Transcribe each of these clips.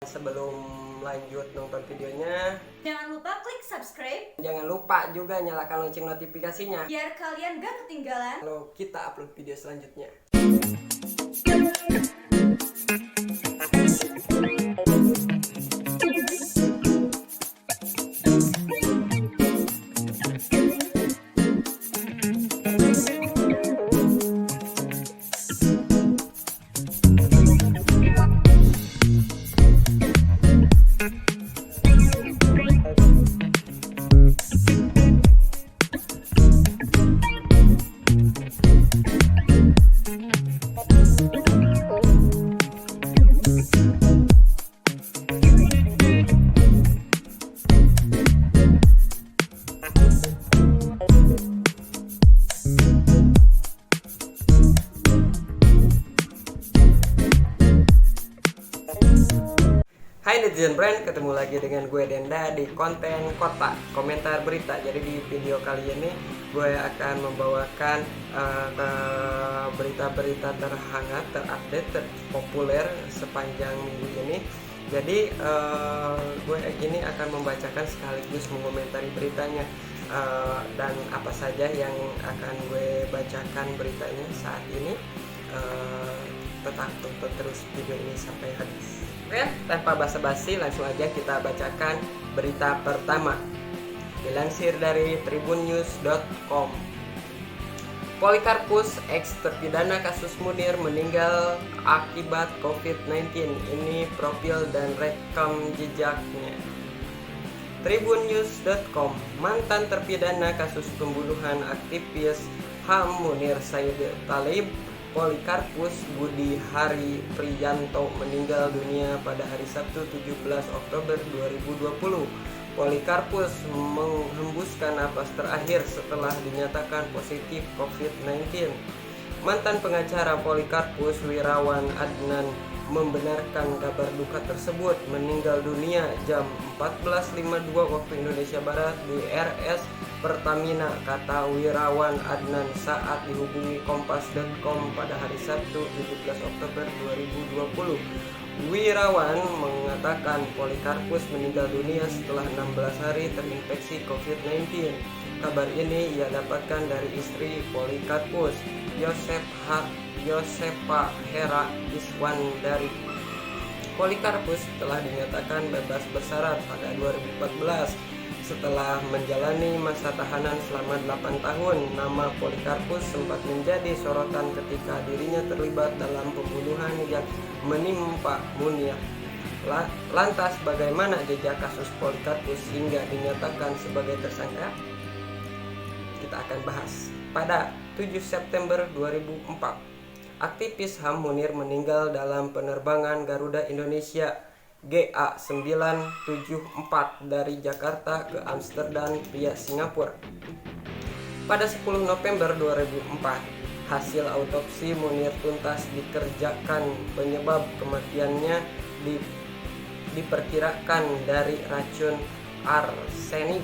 Sebelum lanjut nonton videonya, jangan lupa klik subscribe. Jangan lupa juga nyalakan lonceng notifikasinya biar kalian gak ketinggalan kalau kita upload video selanjutnya. Hai netizen brand, ketemu lagi dengan gue Denda di konten Kota Komentar Berita. Jadi di video kali ini gue akan membawakan berita-berita terhangat, terupdate, terpopuler sepanjang minggu ini. Jadi gue ini akan membacakan sekaligus mengomentari beritanya, dan apa saja yang akan gue bacakan beritanya saat ini. Tetap tonton terus video ini sampai habis. Oke, tanpa basa-basi langsung aja kita bacakan berita pertama. Dilansir dari tribunnews.com. Polikarpus ex terpidana kasus Munir meninggal akibat COVID-19. Ini profil dan rekam jejaknya. Tribunnews.com. Mantan terpidana kasus pembunuhan aktivis HAM Munir Said Talib Polikarpus Budi Hari Priyanto meninggal dunia pada hari Sabtu 17 Oktober 2020. Polikarpus menghembuskan napas terakhir setelah dinyatakan positif COVID-19. Mantan pengacara Polikarpus Wirawan Adnan membenarkan kabar duka tersebut, meninggal dunia jam 14.52 waktu Indonesia Barat di RS Pertamina, kata Wirawan Adnan saat dihubungi Kompas.com pada hari Sabtu 17 Oktober 2020. Wirawan mengatakan Polikarpus meninggal dunia setelah 16 hari terinfeksi COVID-19. Kabar ini ia dapatkan dari istri Polikarpus, Yosepa Hera Iswandari. Polikarpus telah dinyatakan bebas bersyarat pada 2014 setelah menjalani masa tahanan selama 8 tahun. Nama Polikarpus sempat menjadi sorotan ketika dirinya terlibat dalam pembunuhan yang menimpa Munir. Lantas bagaimana jejak kasus Polikarpus hingga dinyatakan sebagai tersangka? Kita akan bahas. Pada 7 September 2004, aktivis HAM Munir meninggal dalam penerbangan Garuda Indonesia GA974 dari Jakarta ke Amsterdam via Singapura. Pada 10 November 2004, hasil autopsi Munir tuntas dikerjakan. Penyebab kematiannya diperkirakan dari racun arsenik.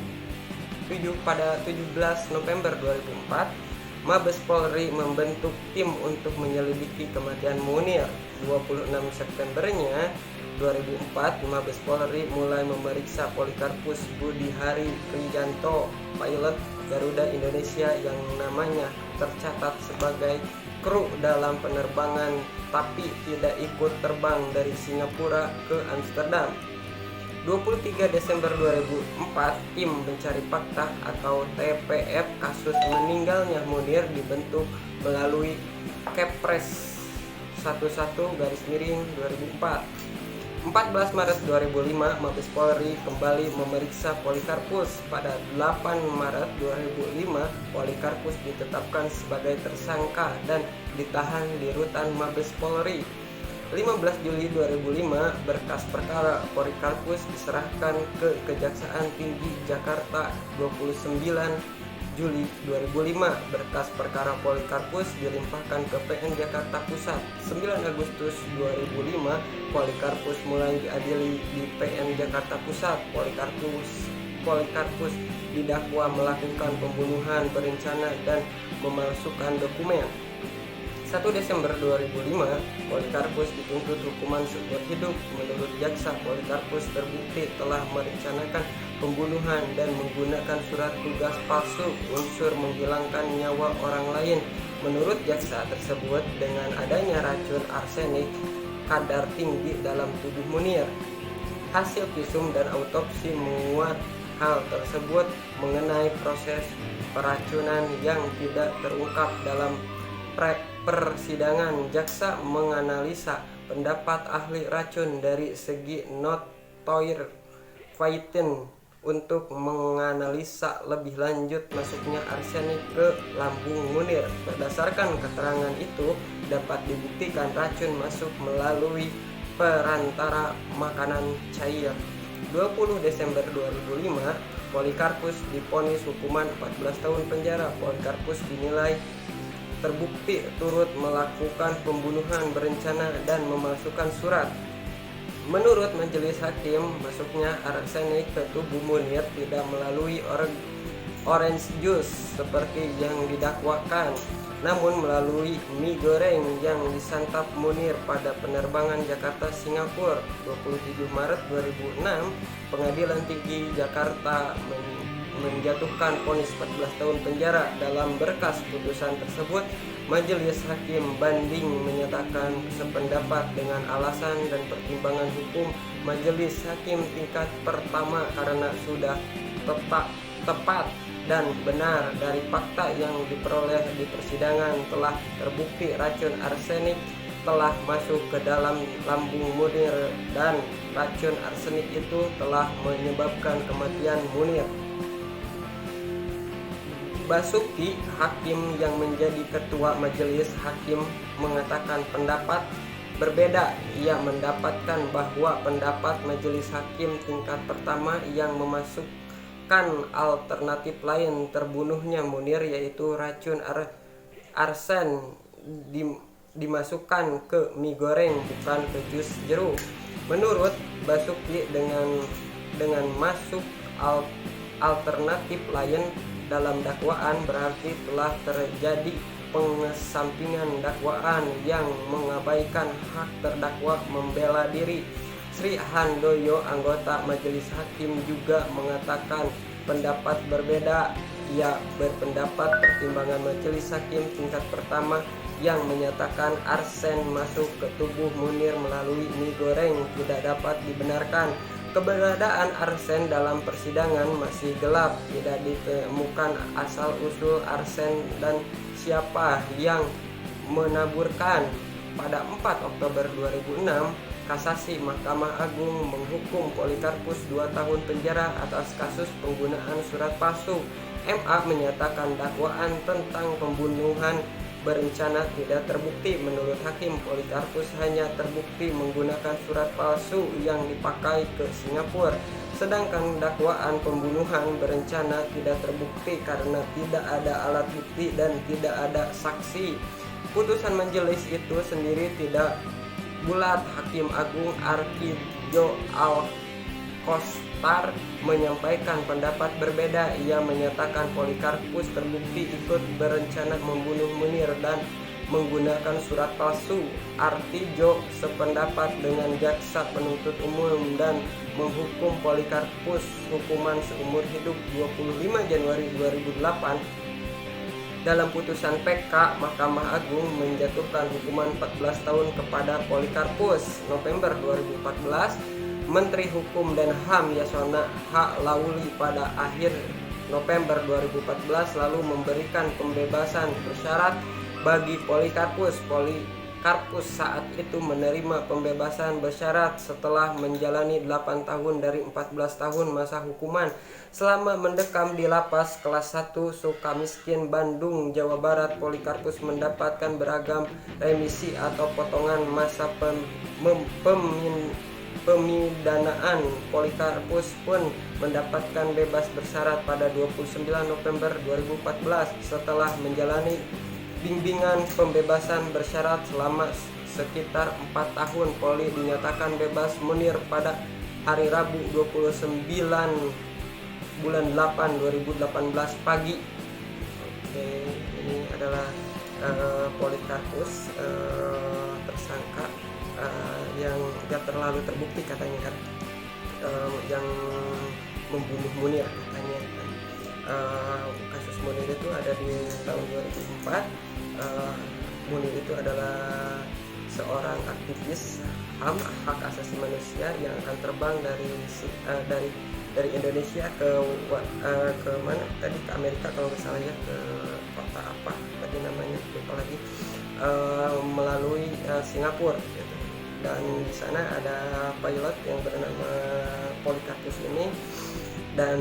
Pada 17 November 2004, Mabes Polri membentuk tim untuk menyelidiki kematian Munir. 26 Septembernya 2004, Mabes Polri mulai memeriksa Polikarpus Budi Hari Priyanto, pilot Garuda Indonesia yang namanya tercatat sebagai kru dalam penerbangan tapi tidak ikut terbang dari Singapura ke Amsterdam. 23 Desember 2004, tim pencari fakta atau TPF kasus meninggalnya Munir dibentuk melalui Kepres 11/2004. 14 Maret 2005, Mabes Polri kembali memeriksa Polikarpus. Pada 8 Maret 2005, Polikarpus ditetapkan sebagai tersangka dan ditahan di rutan Mabes Polri. 15 Juli 2005, berkas perkara Polikarpus diserahkan ke Kejaksaan Tinggi Jakarta. 29 Juli 2005, berkas perkara Polikarpus dilimpahkan ke PN Jakarta Pusat. 9 Agustus 2005, Polikarpus mulai diadili di PN Jakarta Pusat. Polikarpus didakwa melakukan pembunuhan berencana dan memalsukan dokumen. 1 Desember 2005, Polikarpus dituntut hukuman seumur hidup. Menurut jaksa, Polikarpus terbukti telah merencanakan pembunuhan dan menggunakan surat tugas palsu unsur menghilangkan nyawa orang lain. Menurut jaksa tersebut, dengan adanya racun arsenik kadar tinggi dalam tubuh Munir. Hasil visum dan autopsi menguat hal tersebut mengenai proses peracunan yang tidak terungkap dalam persidangan. Jaksa menganalisa pendapat ahli racun dari segi notoir fighting untuk menganalisa lebih lanjut masuknya arsenik ke lambung Munir. Berdasarkan keterangan itu, dapat dibuktikan racun masuk melalui perantara makanan cair. 20 Desember 2005, Polikarpus divonis hukuman 14 tahun penjara. Polikarpus dinilai terbukti turut melakukan pembunuhan berencana dan memalsukan surat. Menurut majelis hakim, masuknya arsenik ke tubuh Munir tidak melalui orange juice seperti yang didakwakan, namun melalui mie goreng yang disantap Munir pada penerbangan Jakarta-Singapura. 27 Maret 2006, Pengadilan Tinggi Jakarta menjatuhkan vonis 14 tahun penjara. Dalam berkas putusan tersebut, majelis hakim banding menyatakan sependapat dengan alasan dan pertimbangan hukum majelis hakim tingkat pertama karena sudah tepat dan benar dari fakta yang diperoleh di persidangan telah terbukti racun arsenik telah masuk ke dalam lambung Munir dan racun arsenik itu telah menyebabkan kematian Munir. Basuki, hakim yang menjadi ketua majelis hakim, mengatakan pendapat berbeda. Ia mendapatkan bahwa pendapat majelis hakim tingkat pertama yang memasukkan alternatif lain terbunuhnya Munir, yaitu racun arsen dimasukkan ke mie goreng bukan ke jus jeruk. Menurut Basuki, dengan masuk alternatif lain dalam dakwaan berarti telah terjadi pengesampingan dakwaan yang mengabaikan hak terdakwa membela diri. Sri Handoyo, anggota majelis hakim, juga mengatakan pendapat berbeda. Ia berpendapat pertimbangan majelis hakim tingkat pertama yang menyatakan arsen masuk ke tubuh Munir melalui mie goreng tidak dapat dibenarkan. Keberadaan arsen dalam persidangan masih gelap, tidak ditemukan asal-usul arsen dan siapa yang menaburkan. Pada 4 Oktober 2006, Kasasi Mahkamah Agung menghukum Polikarpus 2 tahun penjara atas kasus penggunaan surat palsu. MA menyatakan dakwaan tentang pembunuhan berencana tidak terbukti. Menurut hakim, Polikarpus hanya terbukti menggunakan surat palsu yang dipakai ke Singapura, sedangkan dakwaan pembunuhan berencana tidak terbukti karena tidak ada alat bukti dan tidak ada saksi. Putusan majelis itu sendiri tidak bulat. Hakim Agung Arkijo Alkostar menyampaikan pendapat berbeda. Ia menyatakan Polikarpus terbukti ikut berencana membunuh Munir dan menggunakan surat palsu. Artijo sependapat dengan jaksa penuntut umum dan menghukum Polikarpus hukuman seumur hidup 25 Januari 2008. Dalam putusan PK, Mahkamah Agung menjatuhkan hukuman 14 tahun kepada Polikarpus. November 2014, Menteri Hukum dan HAM Yasona H. Lauli pada akhir November 2014 lalu memberikan pembebasan bersyarat bagi Polikarpus. Polikarpus saat itu menerima pembebasan bersyarat setelah menjalani 8 tahun dari 14 tahun masa hukuman. Selama mendekam di lapas kelas 1 Sukamiskin, Bandung, Jawa Barat, Polikarpus mendapatkan beragam remisi atau potongan masa pemidanaan. Polikarpus pun mendapatkan bebas bersyarat pada 29 November 2014 setelah menjalani bimbingan pembebasan bersyarat selama sekitar 4 tahun. Poli dinyatakan bebas Munir pada hari Rabu 29 bulan 8 2018 pagi. Oke, ini adalah Polikarpus, tersangka yang gak terlalu terbukti katanya kan, yang membunuh Munir katanya kan. Kasus Munir itu ada di tahun 2004. Munir itu adalah seorang aktivis HAM, hak asasi manusia, yang akan terbang dari Indonesia ke mana tadi, ke Amerika kalau nggak salah ya, ke kota apa tadi namanya lupa lagi, melalui Singapura gitu. Dan di sana ada pilot yang bernama Polikarpus ini, dan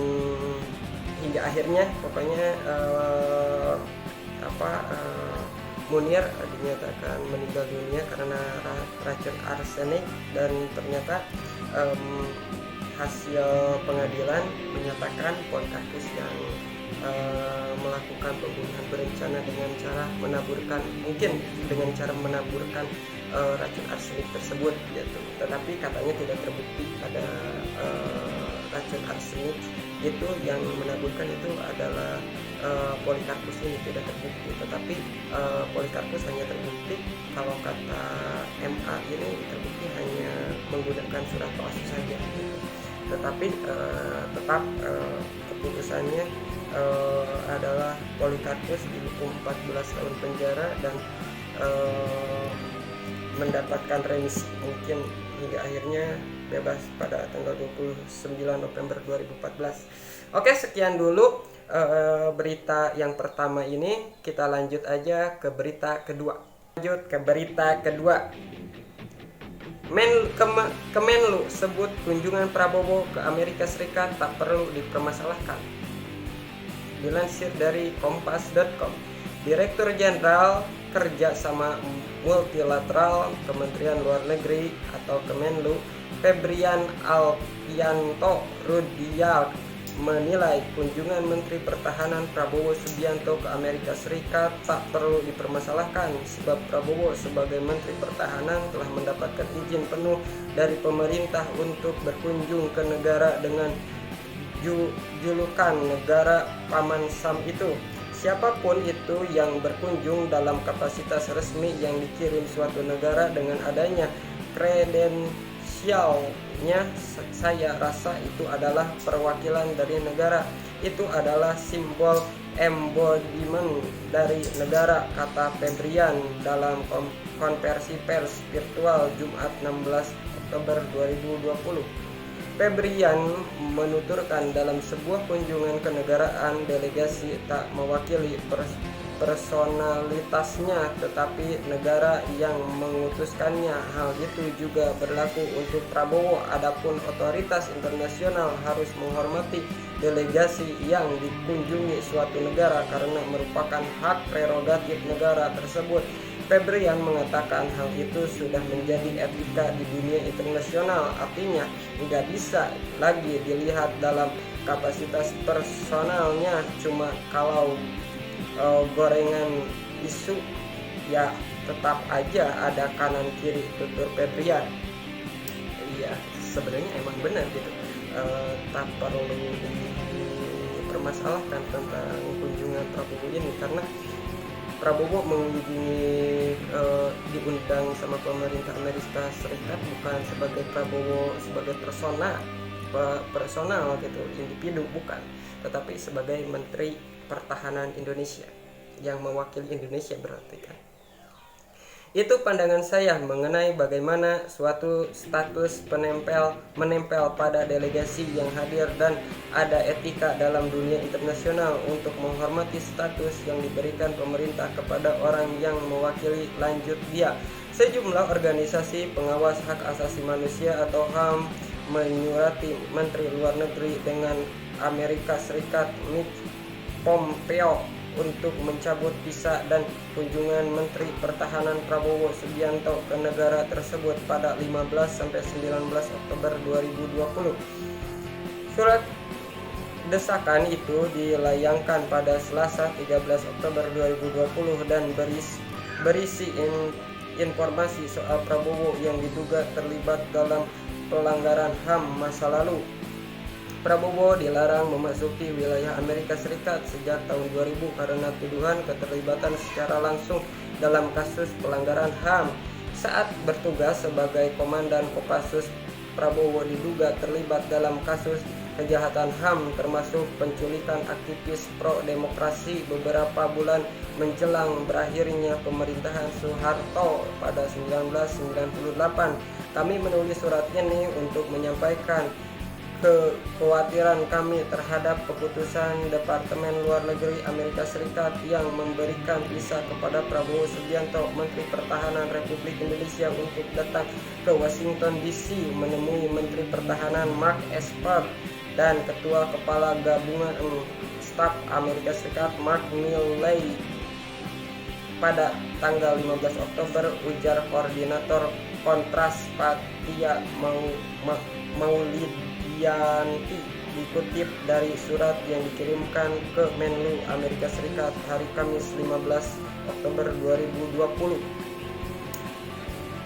hingga akhirnya pokoknya Munir dinyatakan meninggal dunia karena racun arsenik, dan ternyata hasil pengadilan menyatakan Polikarpus yang melakukan pembunuhan berencana dengan cara menaburkan racun arsenik tersebut gitu. Tetapi katanya tidak terbukti ada racun arsenik itu yang menaburkan itu adalah Polikarpus ini, tidak terbukti. Tetapi Polikarpus hanya terbukti, kalau kata MA ini terbukti hanya menggunakan surat palsu saja gitu. Tetapi tetap keputusannya adalah Polikarpus dihukum 14 tahun penjara dan mendapatkan remisi, mungkin hingga akhirnya bebas pada tanggal 29 November 2014. Oke, sekian dulu berita yang pertama ini. Kita lanjut aja ke berita kedua. Kemenlu sebut kunjungan Prabowo ke Amerika Serikat tak perlu dipermasalahkan. Dilansir dari kompas.com, Direktur Jenderal Kerjasama Multilateral Kementerian Luar Negeri atau Kemenlu, Febrian Alfianto Rudiak, menilai kunjungan Menteri Pertahanan Prabowo Subianto ke Amerika Serikat tak perlu dipermasalahkan, sebab Prabowo sebagai Menteri Pertahanan telah mendapatkan izin penuh dari pemerintah untuk berkunjung ke negara dengan julukan negara Paman Sam itu. Siapapun itu yang berkunjung dalam kapasitas resmi yang dikirim suatu negara dengan adanya kredensialnya, saya rasa itu adalah perwakilan dari negara. Itu adalah simbol embodiment dari negara, kata Febrian dalam konversi pers virtual Jumat 16 Oktober 2020. Febrian menuturkan dalam sebuah kunjungan kenegaraan, delegasi tak mewakili personalitasnya tetapi negara yang mengutuskannya. Hal itu juga berlaku untuk Prabowo. Adapun otoritas internasional harus menghormati delegasi yang dikunjungi suatu negara karena merupakan hak prerogatif negara tersebut. Febrian mengatakan hal itu sudah menjadi etika di dunia internasional, artinya nggak bisa lagi dilihat dalam kapasitas personalnya. Cuma kalau gorengan isu ya tetap aja ada kanan kiri, tutur Febrian. Iya, sebenarnya emang benar gitu, tak perlu dipermasalahkan tentang kunjungan Prabowo ini, karena Prabowo mengunjungi diundang sama pemerintah Amerika Serikat bukan sebagai Prabowo sebagai personal gitu, individu, bukan, tetapi sebagai Menteri Pertahanan Indonesia yang mewakili Indonesia berarti kan. Itu pandangan saya mengenai bagaimana suatu status menempel pada delegasi yang hadir, dan ada etika dalam dunia internasional untuk menghormati status yang diberikan pemerintah kepada orang yang mewakili. Lanjut dia, sejumlah organisasi pengawas hak asasi manusia atau HAM menyurati Menteri Luar Negeri dengan Amerika Serikat Mike Pompeo untuk mencabut visa dan kunjungan Menteri Pertahanan Prabowo Subianto ke negara tersebut pada 15-19 Oktober 2020. Surat desakan itu dilayangkan pada Selasa 13 Oktober 2020 dan berisi informasi soal Prabowo yang diduga terlibat dalam pelanggaran HAM masa lalu. Prabowo dilarang memasuki wilayah Amerika Serikat sejak tahun 2000 karena tuduhan keterlibatan secara langsung dalam kasus pelanggaran HAM. Saat bertugas sebagai Komandan Kopassus, Prabowo diduga terlibat dalam kasus kejahatan HAM termasuk penculikan aktivis pro-demokrasi beberapa bulan menjelang berakhirnya pemerintahan Soeharto pada 1998. Kami menulis surat ini untuk menyampaikan kekhawatiran kami terhadap keputusan Departemen Luar Negeri Amerika Serikat yang memberikan visa kepada Prabowo Subianto, Menteri Pertahanan Republik Indonesia, untuk datang ke Washington DC menemui Menteri Pertahanan Mark Esper dan Ketua Kepala Gabungan Staf Amerika Serikat Mark Milley pada tanggal 15 Oktober, ujar Koordinator Kontras Fathia Maulidiyanti dikutip dari surat yang dikirimkan ke Menlu Amerika Serikat hari Kamis 15 Oktober 2020.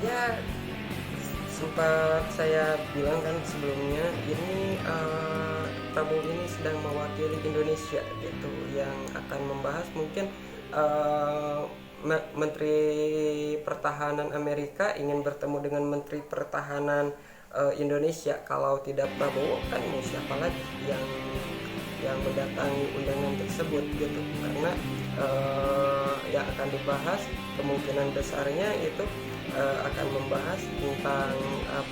Ya, sempat saya bilang kan sebelumnya, ini Prabowo ini sedang mewakili Indonesia gitu, yang akan membahas mungkin Menteri Pertahanan Amerika ingin bertemu dengan Menteri Pertahanan Indonesia. Kalau tidak Prabowo, kan mau siapa lagi yang mendatangi undangan tersebut gitu, karena yang akan dibahas kemungkinan besarnya itu akan membahas tentang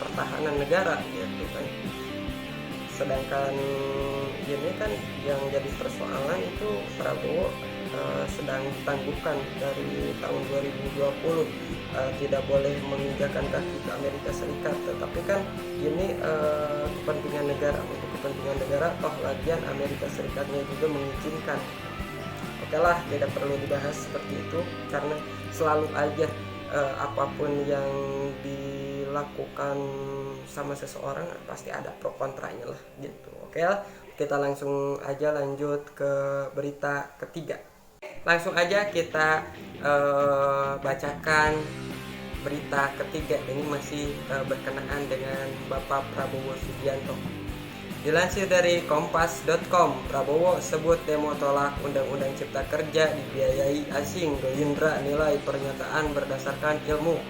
pertahanan negara gitu kan. Sedangkan ini kan yang jadi persoalan itu Prabowo sedang ditangguhkan dari tahun 2020, tidak boleh menginjakan kaki ke Amerika Serikat. Tetapi kan ini kepentingan negara, untuk kepentingan negara, toh lagian Amerika Serikatnya juga mengizinkan. Oke lah, tidak perlu dibahas seperti itu, karena selalu aja apapun yang dilakukan sama seseorang pasti ada pro kontranya lah gitu. Oke lah, kita langsung aja lanjut ke berita ketiga. Langsung aja kita bacakan berita ketiga. Ini masih berkenaan dengan Bapak Prabowo Subianto. Dilansir dari kompas.com, Prabowo sebut demo tolak Undang-Undang Cipta Kerja dibiayai asing, Gerindra nilai pernyataan berdasarkan ilmu.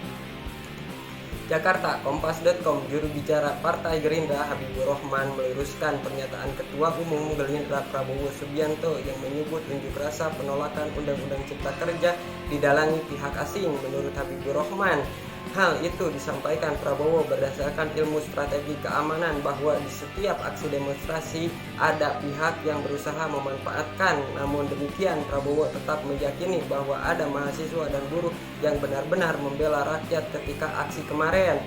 Jakarta, kompas.com, juru bicara Partai Gerindra Habibur Rahman meluruskan pernyataan Ketua Umum Gerindra Prabowo Subianto yang menyebut unjuk rasa penolakan Undang-Undang Cipta Kerja didalangi pihak asing. Menurut Habibur Rahman, hal itu disampaikan Prabowo berdasarkan ilmu strategi keamanan, bahwa di setiap aksi demonstrasi ada pihak yang berusaha memanfaatkan. Namun demikian, Prabowo tetap meyakini bahwa ada mahasiswa dan buruh yang benar-benar membela rakyat ketika aksi kemarin.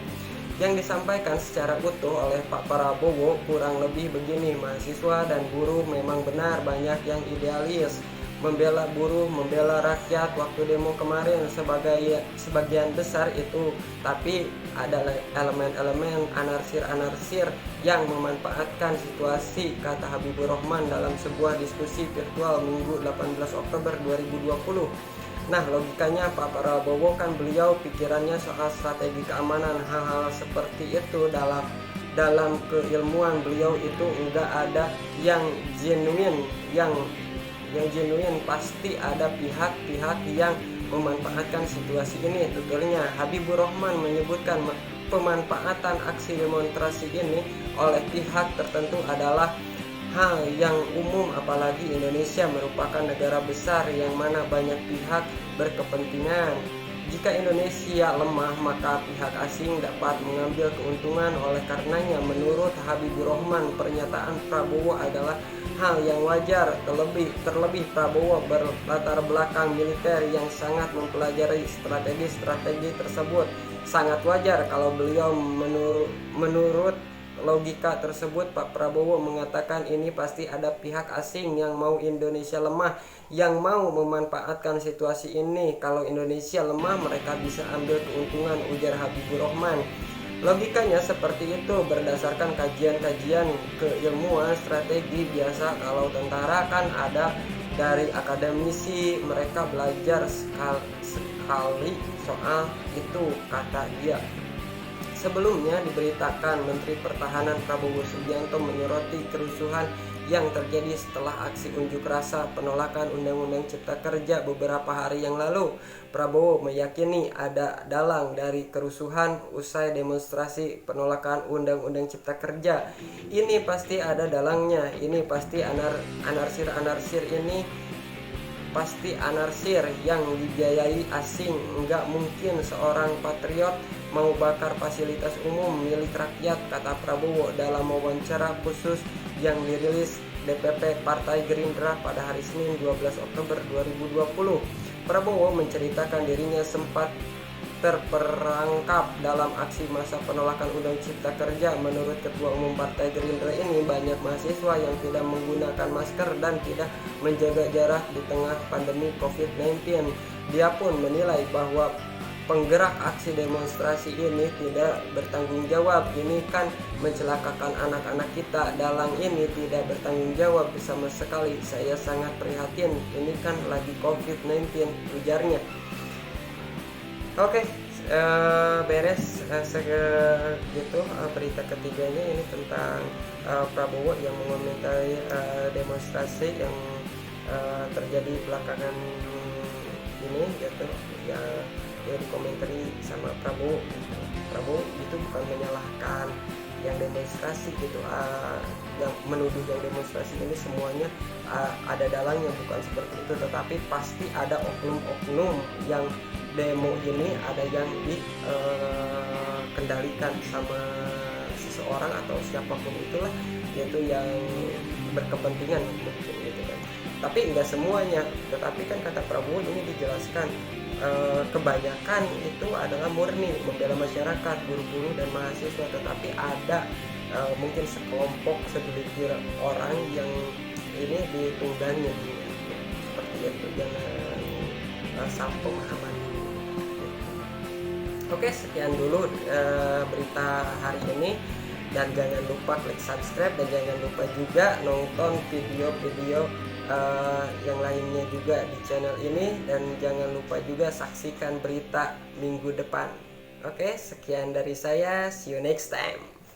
Yang disampaikan secara utuh oleh Pak Prabowo kurang lebih begini: mahasiswa dan buruh memang benar banyak yang idealis, membela buruh, membela rakyat waktu demo kemarin sebagian besar itu, tapi ada elemen-elemen anarsir yang memanfaatkan situasi, kata Habibur Rahman dalam sebuah diskusi virtual Minggu 18 Oktober 2020. Nah, logikanya Pak Prabowo kan beliau pikirannya soal strategi keamanan, hal-hal seperti itu dalam keilmuan beliau itu enggak ada yang genuine, yang genuine pasti ada pihak-pihak yang memanfaatkan situasi ini. Tuturnya, Habibur Rahman menyebutkan pemanfaatan aksi demonstrasi ini oleh pihak tertentu adalah hal yang umum, apalagi Indonesia merupakan negara besar yang mana banyak pihak berkepentingan. Jika Indonesia lemah, maka pihak asing dapat mengambil keuntungan. Oleh karenanya, menurut Habibur Rahman, pernyataan Prabowo adalah hal yang wajar. Terlebih Prabowo berlatar belakang militer yang sangat mempelajari strategi tersebut. Sangat wajar kalau beliau menurut logika tersebut, Pak Prabowo mengatakan ini pasti ada pihak asing yang mau Indonesia lemah, yang mau memanfaatkan situasi ini. Kalau Indonesia lemah, mereka bisa ambil keuntungan, ujar Habibur Rahman. Logikanya seperti itu berdasarkan kajian-kajian keilmuan strategi biasa. Kalau tentara kan ada dari akademisi, mereka belajar sekali soal itu, kata dia. Sebelumnya diberitakan Menteri Pertahanan Prabowo Subianto menyoroti kerusuhan yang terjadi setelah aksi unjuk rasa penolakan Undang-Undang Cipta Kerja beberapa hari yang lalu. Prabowo meyakini ada dalang dari kerusuhan usai demonstrasi penolakan Undang-Undang Cipta Kerja. Ini pasti ada dalangnya, ini pasti anarsir ini pasti anarsir yang dibiayai asing. Enggak mungkin seorang patriot mau bakar fasilitas umum milik rakyat, kata Prabowo dalam wawancara khusus yang dirilis DPP Partai Gerindra pada hari Senin 12 Oktober 2020. Prabowo menceritakan dirinya sempat terperangkap dalam aksi massa penolakan Undang Cipta Kerja. Menurut Ketua Umum Partai Gerindra ini, banyak mahasiswa yang tidak menggunakan masker dan tidak menjaga jarak di tengah pandemi COVID-19. Dia pun menilai bahwa penggerak aksi demonstrasi ini tidak bertanggung jawab. Ini kan mencelakakan anak-anak kita. Dalang ini tidak bertanggung jawab sama sekali. Saya sangat prihatin. Ini kan lagi COVID-19, ujarnya. Oke, beres gitu berita ketiganya ini tentang Prabowo yang mengomentari demonstrasi yang terjadi belakangan ini gitu ya. Dia dikomentari sama Prabowo. Prabowo itu bukan menyalahkan yang demonstrasi gitu, yang menuduh yang demonstrasi ini semuanya ada dalangnya, bukan seperti itu, tetapi pasti ada oknum-oknum yang demo ini ada yang dikendalikan sama seseorang atau siapapun itulah, yaitu yang berkepentingan mungkin gitu kan. Tapi enggak semuanya, tetapi kan kata Prabowo ini dijelaskan kebanyakan itu adalah murni membela masyarakat, guru-guru dan mahasiswa, tetapi ada mungkin sekelompok segelintir orang yang ini ditunggangi seperti itu. Jangan salah pemahaman. Oke, sekian dulu berita hari ini, dan jangan lupa klik subscribe dan jangan lupa juga nonton video-video yang lainnya juga di channel ini, dan jangan lupa juga saksikan berita minggu depan. Oke, sekian dari saya, see you next time.